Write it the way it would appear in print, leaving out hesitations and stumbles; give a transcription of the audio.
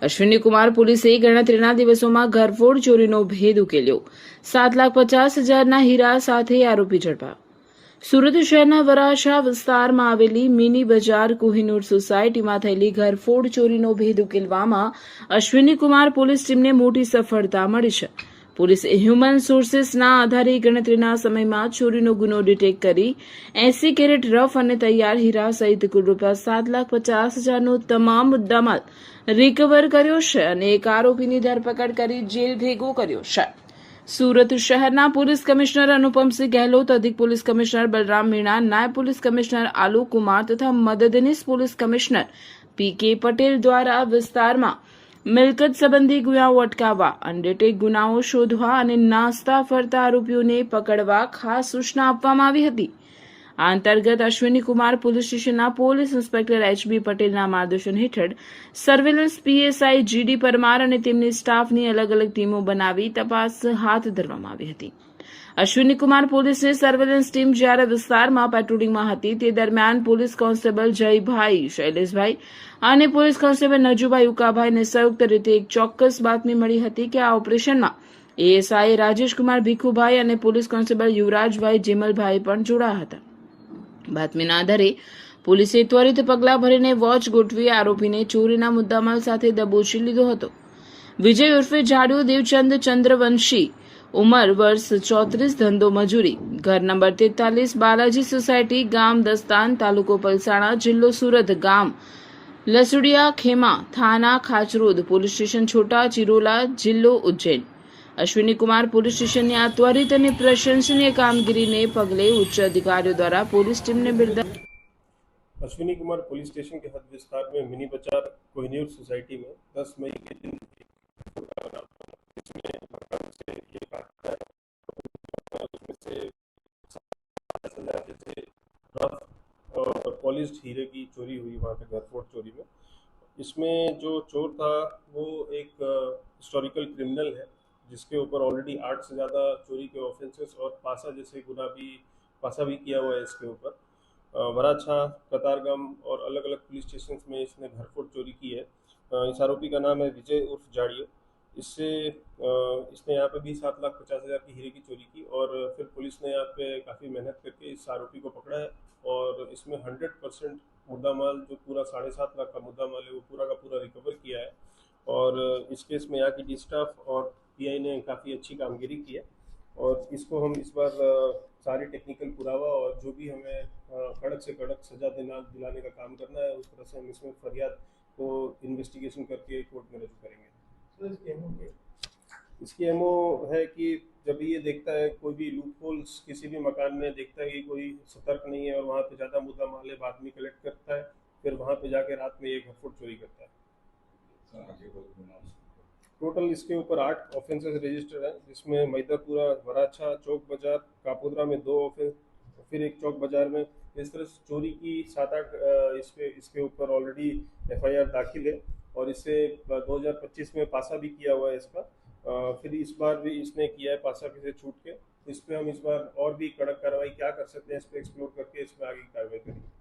અશ્વિની કુમાર પોલીસે ગણતરીના દિવસોમાં ઘરફોડ ચોરીનો ભેદ ઉકેલ્યો। 7,50,000ના હીરા સાથે આરોપી ઝડપાયો। સુરત શહેરના વરાછા વિસ્તારમાં આવેલી મિની બજાર કોહિનૂર સોસાયટીમાં થયેલી ઘરફોડ ચોરીનો ભેદ ઉકેલવામાં અશ્વિની કુમાર પોલીસ ટીમને મોટી સફળતા મળી છે। પોલીસે હ્યુમન સોર્સિસના આધારે ગણતરીના સમયમાં ચોરીનો ગુનો ડિટેક્ટ કરી 80 કેરેટ રફ અને તૈયાર હીરા સહિત કુલ ₹7,50,000નો તમામ મુદ્દામાલ રિકવર કર્યો છે અને એક આરોપીની ધરપકડ કરી જેલ ભેગો કર્યો છે। સુરત શહેરના પોલીસ કમિશનર અનુપમસિંહ ગહેલોત, અધિક પોલીસ કમિશનર બલરામ મીણા, નાયબ પોલીસ કમિશનર આલોક કુમાર તથા મદદનીશ પોલીસ કમિશનર પી.કે. પટેલ દ્વારા વિસ્તારમાં મિલકત સંબંધી ગુનાઓ અટકાવવા, અનડિટેક ગુનાઓ શોધવા અને નાસ્તા ફરતા આરોપીઓને પકડવા ખાસ સૂચના આપવામાં આવી હતી। આ અંતર્ગત અશ્વિની કુમાર પોલીસ સ્ટેશનના પોલીસ ઇન્સ્પેક્ટર એચ.બી. પટેલના માર્ગદર્શન હેઠળ સર્વેલન્સ પીએસઆઈ જી.ડી. પરમાર અને તેમની સ્ટાફની અલગ અલગ ટીમો બનાવી તપાસ હાથ ધરવામાં આવી હતી। અશ્વિની કુમાર પોલીસની સર્વેલન્સ ટીમ જ્યારે વિસ્તારમાં પેટ્રોલિંગમાં હતી તે દરમિયાન પોલીસ કોન્સ્ટેબલ જયભાઈ શૈલેષભાઈ અને પોલીસ કોન્સ્ટેબલ નજુભાઈ ઉકાભાઈને સંયુક્ત રીતે એક ચોક્કસ બાતમી મળી હતી કે આ ઓપરેશનમાં એએસઆઈ રાજેશકુમાર ભીખુભાઈ અને પોલીસ કોન્સ્ટેબલ યુવરાજભાઈ જેમલભાઈ પણ જોડાયા હતા। બાતમીના આધારે પોલીસે ત્વરિત પગલાં ભરીને વોચ ગોઠવી આરોપીને ચોરીના મુદ્દામાલ સાથે દબોચી લીધો હતો। વિજય ઉર્ફે જાડ્યો દેવચંદ ચંદ્રવંશી, ઉંમર વર્ષ 34, ધંધો મજૂરી, ઘર નંબર 43, બાલાજી સોસાયટી, ગામ દસ્તાન, તાલુકો પલસાણા, જિલ્લો સુરત, ગામ લસુડિયા ખેમા, થાના ખાચરોદ, પોલીસ સ્ટેશન છોટા ચિરોલા, જિલ્લો ઉજ્જૈન। અશ્વિની કુમાર પોલીસ સ્ટેશનની આ ત્વરિત અને પ્રશંસનીય કામગીરીને પગલે उच्च अधिकारियों द्वारा पुलिस टीम ने बिरदा। अश्विनी कुमार पुलिस स्टेशन के हद विस्तार में मिनी बाजार कोहिनूर सोसाइटी में 10 मई के दिन इसमें मकान से ये काटा है, उसमें से 7,000 जैसे रफ और पॉलिश्ड हीरे की चोरी हुई वहाँ पे घरफोड़ चोरी में। इसमें जो चोर था वो एक हिस्टोरिकल क्रिमिनल है जिसके ऊपर ऑलरेडी 8 से ज़्यादा चोरी के ऑफेंसेस और पासा जैसे गुना भी किया हुआ है। इसके ऊपर वराछा, कतारगाम और अलग अलग पुलिस स्टेशन में इसने घरफोड़ चोरी की है। इस आरोपी का नाम है विजय उर्फ जाड़ियो। इसने यहाँ पे भी 7,50,000 की हीरे की चोरी की और फिर पुलिस ने यहाँ पे काफ़ी मेहनत करके इस आरोपी को पकड़ा है और इसमें 100% मुद्दा माल जो पूरा 7.5 लाख का मुद्दा माल है वो पूरा का पूरा रिकवर किया है। और इस केस में यहाँ की डी स्टाफ और पीआई ने काफ़ी अच्छी कामगिरी की है और इसको हम इस बार सारी टेक्निकल पुरावा और जो भी हमें कड़क से कड़क सजा दिलाने का काम करना है उस तरह से हम इसमें फरियाद को इन्वेस्टिगेशन करके कोर्ट में रजू करेंगे। इसकी एमओ है कि जब ये देखता है कोई भी लूप होल्स किसी भी मकान में देखता है कि कोई सतर्क नहीं है और वहाँ पे ज़्यादा मुद्दा माल है, आदमी कलेक्ट करता है, फिर वहाँ पे जाके रात में ये घरफोड़ चोरी करता है। टोटल इसके ऊपर 8 ऑफेंसेस रजिस्टर हैं जिसमें मैदरपुरा, वराछा, चौक बाजार, कापोद्रा में 2 ऑफेंस, फिर एक चौक बाजार में। इस तरह से चोरी की 7-8 इसके ऊपर ऑलरेडी एफआईआर दाखिल है और इससे 2025 में पासा भी किया हुआ है इसका। फिर इस बार भी इसने किया है पासा से छूट के। इस पर हम इस बार और भी कड़क कार्रवाई क्या कर सकते हैं इस पर एक्सप्लोर करके इस पर आगे की कार्रवाई करेंगे।